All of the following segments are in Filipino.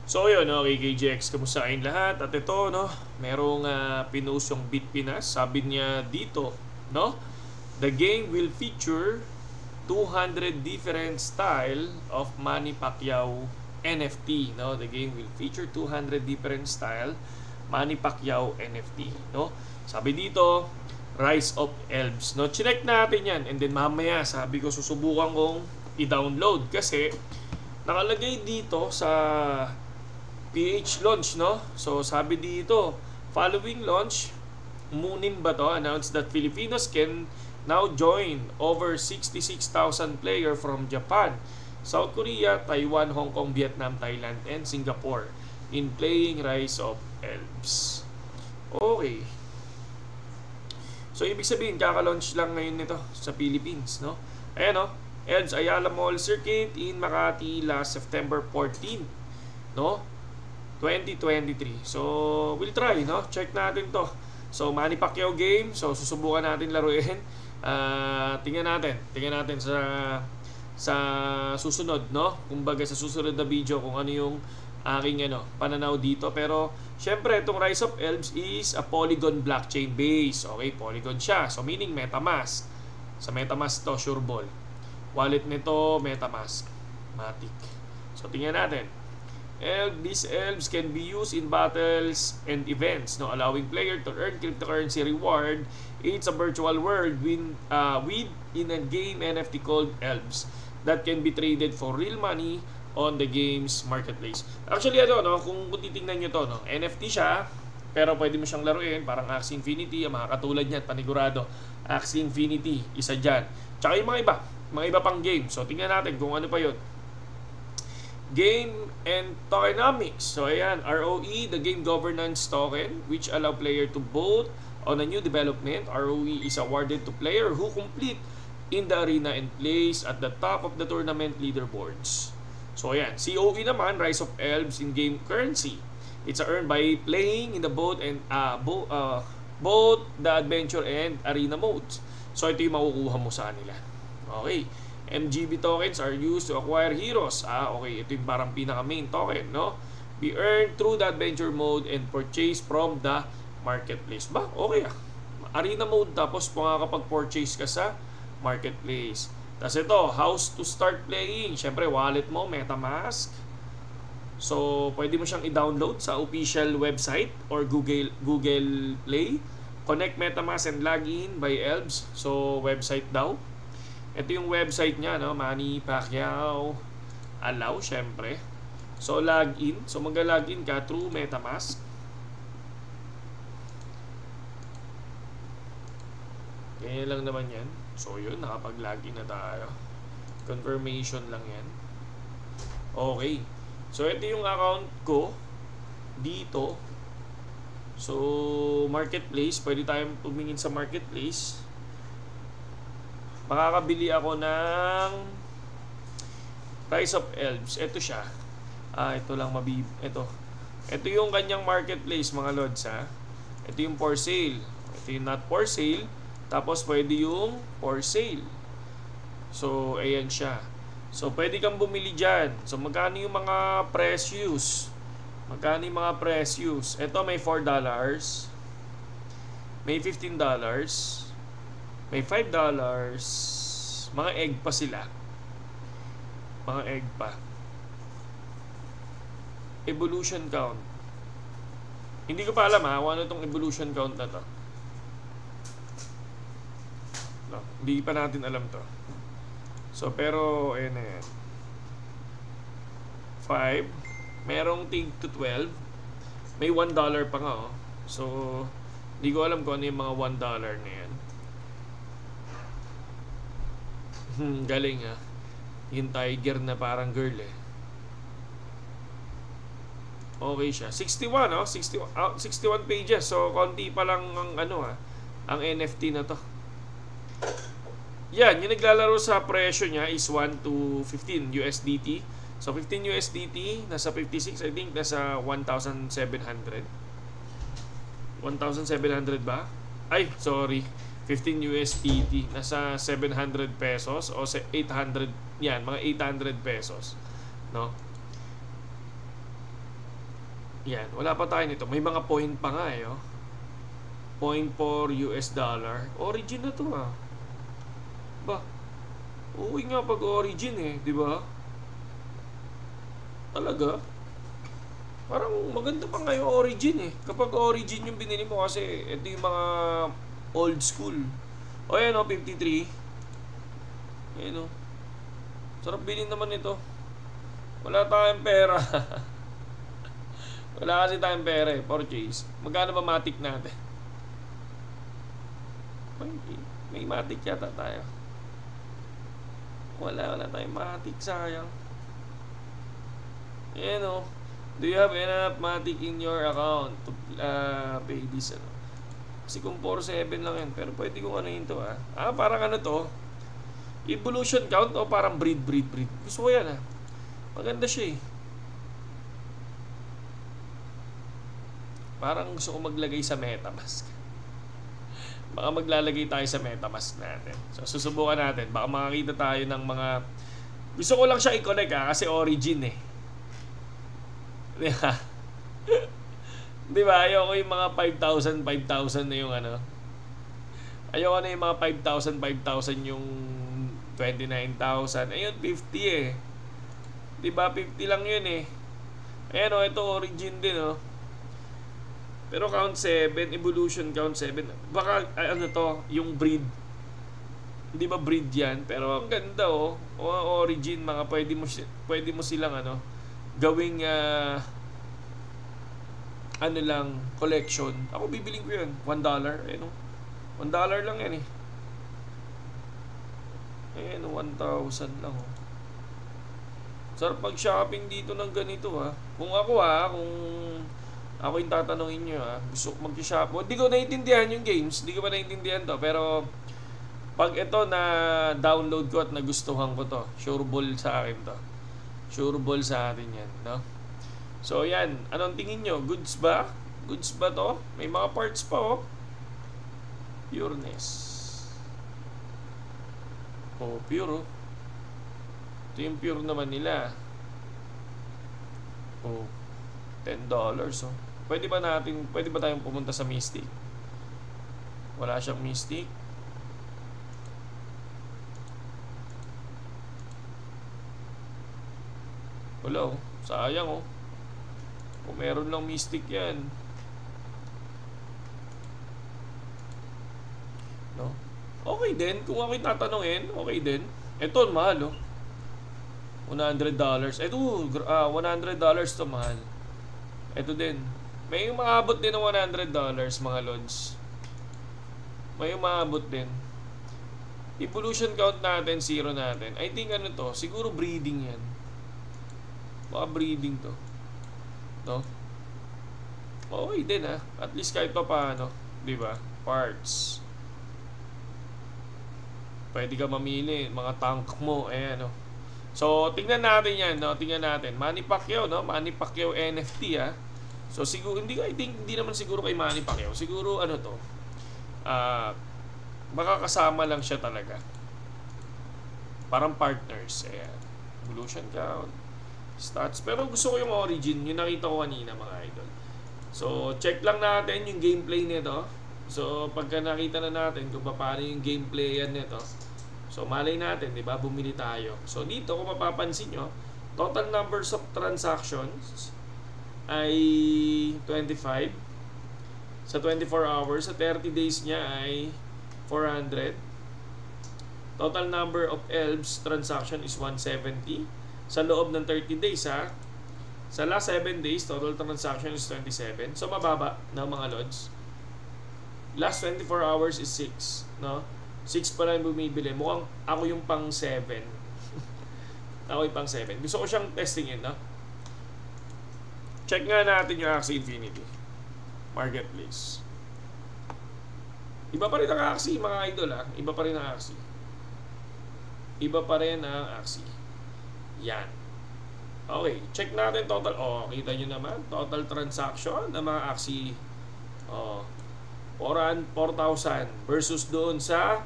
So yun, okay, KJX, kamusta kayong lahat? At ito, no, merong pinost yung Bitpinas. Sabi niya dito, no, the game will feature 200 different style of Manny Pacquiao NFT, no? The game will feature 200 different style Manny Pacquiao NFT, no? Sabi dito, Rise of Elves, no? Chinek natin yan, and then mamaya sabi ko susubukan kong i-download kasi nakalagay dito sa PH launch, no? So sabi dito, following launch, Moonin ba to announced that Filipinos can now join over 66,000 player from Japan, South Korea, Taiwan, Hong Kong, Vietnam, Thailand, and Singapore in playing Rise of Elves. Okay. So ibig sabihin, kaka-launch lang ngayon nito sa Philippines, no? Ayan, no? Elves Ayala Mall Circuit in Makati last September 14, no? 2023. So, we'll try, no? Check natin to. So, Manny Pacquiao game. So, susubukan natin laruin. Tingnan natin sa susunod, no? Kumbaga sa susunod na video kung ano yung aking pananaw dito. Pero, syempre, itong Rise of Elves is a Polygon blockchain base. Okay, Polygon siya. So, meaning MetaMask. Sa MetaMask to, Sureball. Wallet nito, MetaMask. Matic. So, tingnan natin. These elves can be used in battles and events, no, allowing player to earn cryptocurrency reward. It's a virtual world with in a game NFT called Elves that can be traded for real money on the game's marketplace. Actually, no, kung titingnan nyo to, no, NFT siya, pero pwede mo siyang laruin, parang Axie Infinity, ang mga katulad niyan, panigurado. Axie Infinity, isa dyan. Tsaka yung mga iba pang game. So, tingnan natin kung ano pa yun. Game and tokenomics. So ayan, ROE, the game governance token, which allow player to vote on a new development. ROE is awarded to player who complete in the arena and place at the top of the tournament leaderboards. So ayan, COE naman, Rise of Elves in game currency. It's earned by playing in the both the adventure and arena modes. So ito yung makukuha mo sa nila. Okay. MGB tokens are used to acquire heroes. Okay, ito yung parang pinaka-main token, no? Be earned through the adventure mode and purchase from the marketplace. Ba? Okay Arena mode, tapos makakapag-purchase ka sa marketplace. Tapos ito, house to start playing. Siyempre, wallet mo, MetaMask. So, pwede mo siyang i-download sa official website or Google Play. Connect MetaMask and log in by Elves. So, website daw. Ito yung website niya, no? Manny Pacquiao allow, syempre. So, login. So, mag-login ka through MetaMask. Ganyan lang naman yan. So, yun. Nakapag-login na tayo. Confirmation lang yan. Okay. So, ito yung account ko dito. So, marketplace. Pwede tayong tumingin sa marketplace. Makakabili ako ng Rise of Elves. Ito siya. Ito lang Ito yung kanyang marketplace, mga lods, ha. Ito yung for sale. Ito yung not for sale. Tapos pwede yung for sale. So, ayan siya. So, pwede kang bumili dyan. So, magkano yung mga precious? Ito may $4. May $15. May $5. Mga egg pa sila. Evolution count. Hindi ko pa alam ano itong evolution count na to. No, hindi pa natin alam to. So, pero, ayan na yan. 5. Merong tig to 12. May $1 pa nga, oh. So, hindi ko alam kung ano yung mga $1 na yan. Galing yung tiger na parang girl Okay siya. 61 61 pages. So konti pa lang ang ang NFT na to. Yan, yung naglalaro sa presyo niya is 1 to 15 USDT. So 15 USDT nasa 56, I think nasa 1,700. 1,700 ba? Ay, sorry. 15 USDT, nasa 700 pesos o 800, yan, mga 800 pesos, no? Yan, wala pa tayo nito. May mga point pa nga eh. Oh. Point for US dollar. Origin na to ah. Ba? Uwi nga pag origin eh, di ba? Talaga? Parang maganda pa nga yung origin eh. Kapag origin yung binili mo kasi ito yung mga old school. O yan o, 53. Ayan o. Sarap bilhin naman ito. Wala tayong pera. Wala kasi tayong pera eh. Purchase. Magkano ba matic natin? May matic yata tayo. Wala tayong matic. Sayang. Ayan o. Do you have enough matic in your account to pay this? Ano? Kasi kung 4-7 lang yan. Pero pwede kong ano yun to ah. Parang ano to? Evolution count o parang breed. Gusto ko yan ah. Maganda siya eh. Parang gusto ko maglagay sa MetaMask. Baka maglalagay tayo sa MetaMask natin. So susubukan natin. Baka makakita tayo ng mga... Gusto ko lang siya i-connect kasi origin eh. Diba? Diba? Ayoko yung mga 5,000 na yung ano. Ayoko na yung mga 5,000 yung 29,000. Ayun, 50 eh. Diba? 50 lang yun eh. Ayan o, ito origin din o. Pero count 7, evolution count 7. Baka, ano to, yung breed. Hindi ba breed yan? Pero ang ganda o. O origin, mga pwede mo silang ano, gawing ano lang, collection. Ako bibiling ko yun. $1. Eh no? $1 lang yan eh. Eh no, 1,000 lang oh. Sarap pag-shopping dito ng ganito ha. Kung ako yung tatanungin nyo ha, gusto ko mag-shop. Hindi ko naiintindihan yung games. Hindi ko pa naiintindihan to. Pero pag ito na download ko at nagustuhan ko to, sure ball sa akin to. Sure ball sa atin yan, no? So yan, anong tingin nyo? Goods ba? Goods ba to? May mga parts pa oh. Pureness. Oh, pure oh. Ito yung pure naman nila. Oh, $10 oh. Pwede ba tayong pumunta sa Mystic? Wala siyang Mystic. Wala oh. Sayang oh. Kung meron lang Mystic yan. No? Okay din. Kung ako'y tatanungin, okay din. Ito, mahal oh. $100. Ito, $100 to mahal. Ito din. May umaabot din ng $100 mga lods. May umaabot din. Evolution count natin, 0 natin. I think ano to, siguro breeding yan. Baka breeding to. No? Okay din ha. At least kahit pa paano. Diba? Parts. Pwede ka mamili. Mga tank mo. Ayan o. So, tingnan natin yan, no? Tingnan natin. Manny Pacquiao, no? Manny Pacquiao NFT, ha? So, siguro, hindi naman siguro kay Manny Pacquiao. Siguro, ano to? Baka kasama lang siya talaga. Parang partners. Ayan. Evolution count. Stats. Pero gusto ko yung origin. Yung nakita ko kanina, mga idol. So, check lang natin yung gameplay nito. So, pagka nakita na natin kung paano yung gameplay yan nito. So, malay natin, di ba? Bumili tayo. So, dito, kung mapapansin nyo, total numbers of transactions ay 25. Sa 24 hours, sa 30 days niya ay 400. Total number of ELBs transaction is 170. Sa loob ng 30 days, ha? Sa last 7 days, total transaction is 27. So, mababa na mga lods. Last 24 hours is 6, no? 6 pa lang bumibili. Mukhang ako yung pang 7. Ako yung pang 7. Gusto ko siyang testingin, no? Check nga natin yung Axie Infinity Marketplace. Iba pa rin ang Axie, mga idol, ha? Iba pa rin ang Axie. Iba pa rin ang Axie. Yan. Okay, check natin total. Oh, kita nyo naman. Total transaction ng mga Axie. Oh, 4,000 versus doon sa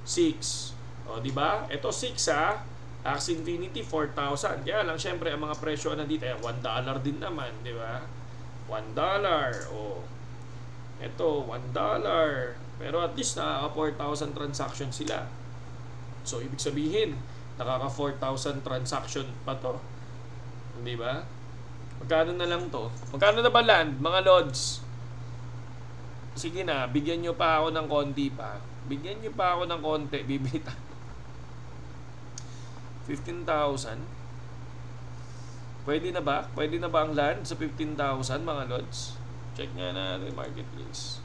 6. O, di ba? Ito 6 ha. Axie Infinity 4,000. Kaya lang syempre ang mga presyo nandito $1 din naman, di ba? $1. O ito $1. Pero at least nakaka 4,000 transactions sila. So ibig sabihin, nakaka 4,000 transaction pa to. Di ba? Magkano na lang to? Magkano na ba land, mga lods? Sige na, bigyan nyo pa ako ng konti pa. Bigyan nyo pa ako ng konti, bibita. 15,000. Pwede na ba? Pwede na ba ang land sa 15,000, mga lods? Check nga natin marketplace.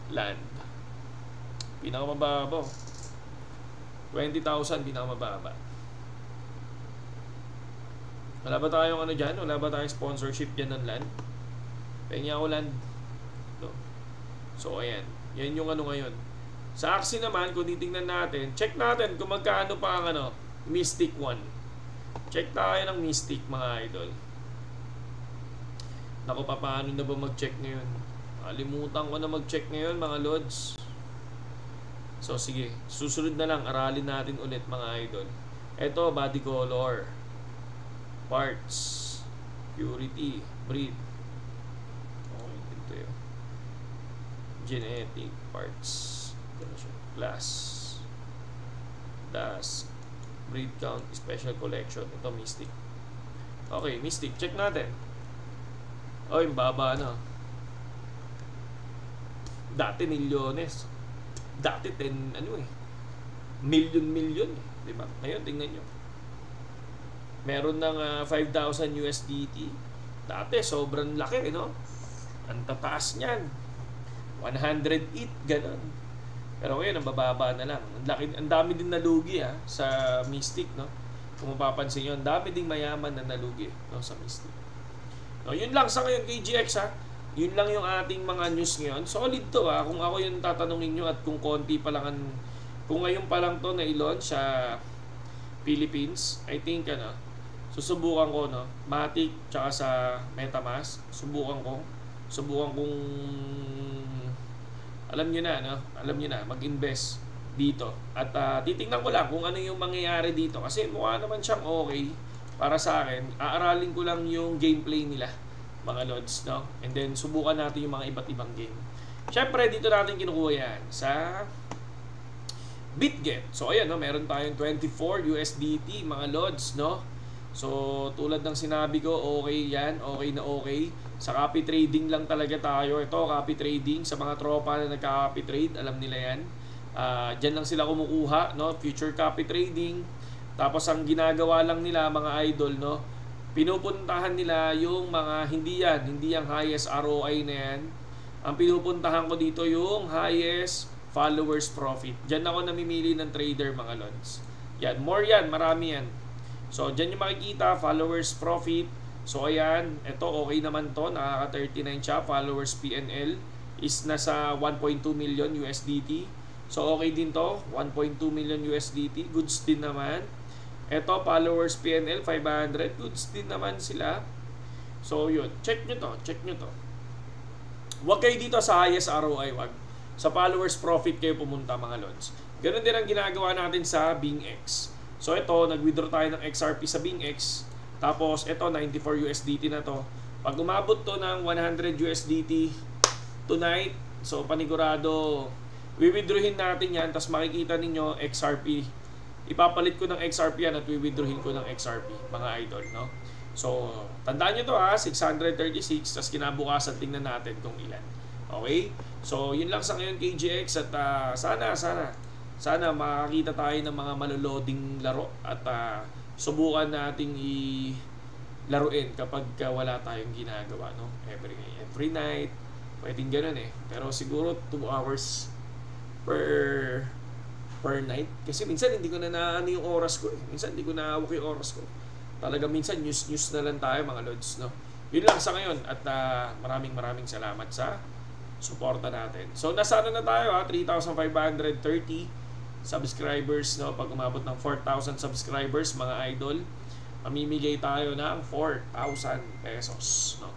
Land. Pinakamababa. 20,000 pinakamababa. Wala ba tayong ano dyan? Wala ba tayong sponsorship dyan ng land? Pengi ako land. So ayan, yan yung ano ngayon. Sa Axie naman, kung titingnan natin, check natin kung magkano pa ang ano, Mystic 1. Check tayo ng Mystic, mga idol. Naku, paano na ba mag-check ngayon? Kalimutan ko na mag-check ngayon, mga lods. So sige, susunod na lang, aralin natin ulit, mga idol. Ito, body color, parts, purity, breed. Okay, ito yun. Genetic parts, class, dust, breed count, special collection. Ito Mystic. Okay, Mystic, check natin. Oh, yung baba na. Dati milyones. Dati 10 ano eh. Million, di ba? Ngayon tingnan nyo. Meron ng 5,000 USDT. Dati sobrang laki, no? Ang tataas niyan. 108, ganun. Pero ngayon, ang bababa na lang. Ang dami din nalugi sa Mystic, no? Kung mapapansin nyo, ang dami ding mayaman na nalugi, no, sa Mystic. No, yun lang sa ngayon, KGX, Yun lang yung ating mga news ngayon. Solid to, Kung ako yung tatanungin nyo at kung konti pa lang, kung ngayon pa lang to na i-launch sa Philippines, I think, susubukan ko, no? Matic, tsaka sa MetaMask, subukan kong alam nyo na, no? Alam nyo na, mag-invest dito. At titingnan ko lang kung ano yung mangyayari dito. Kasi mukha naman siyang okay para sa akin. Aaralin ko lang yung gameplay nila, mga lods, no? And then, subukan natin yung mga iba't ibang game. Siyempre, dito natin kinukuha yan sa BitGet. So, ayan, no? Meron tayong 24 USDT, mga lods, no? So, tulad ng sinabi ko, okay yan, okay na okay. Sa copy trading lang talaga tayo. Ito, copy trading. Sa mga tropa na nagka-copy trade, alam nila yan. Diyan lang sila kumukuha, no? Future copy trading. Tapos, ang ginagawa lang nila, mga idol, no? Pinupuntahan nila yung mga, hindi yung highest ROI na yan. Ang pinupuntahan ko dito yung highest followers profit. Diyan ako namimili ng trader, mga lods. Yan, more yan, marami yan. So, dyan yung makikita, followers profit. So, ayan, ito okay naman to, nakaka-39 siya. Followers PNL is nasa 1.2 million USDT. So, okay din to, 1.2 million USDT. Goods din naman. Ito, followers PNL, 500. Goods din naman sila. So, yun. Check nyo to. Huwag kayo dito sa highest ROI, wag. Sa followers profit kayo pumunta, mga lods. Ganun din ang ginagawa natin sa BingX. So ito, nag-withdraw tayo ng XRP sa BingX. Tapos ito, 94 USDT na to. Pag umabot to ng 100 USDT tonight, so panigurado, withdrawin natin yan. Tapos makikita ninyo XRP. Ipapalit ko ng XRP yan at withdrawin ko ng XRP, mga idol, no? So, tandaan nyo to 636. Tapos kinabukasan, tingnan natin kung ilan. Okay? So, yun lang sa ngayon, KGX. At sana makakita tayo ng mga maluloding laro at subukan nating laruin kapag wala tayong ginagawa, no? Every night, pwedeng ganun Pero siguro 2 hours per night. Kasi minsan hindi ko na yung oras ko Minsan hindi ko na hawak yung oras ko. Talaga minsan news na lang tayo, mga lods, no? Yun lang sa ngayon at maraming salamat sa suporta natin. So nasa na tayo 3,530 subscribers, no? Pag umabot ng 4,000 subscribers, mga idol, mamimigay tayo ng 4,000 pesos, no?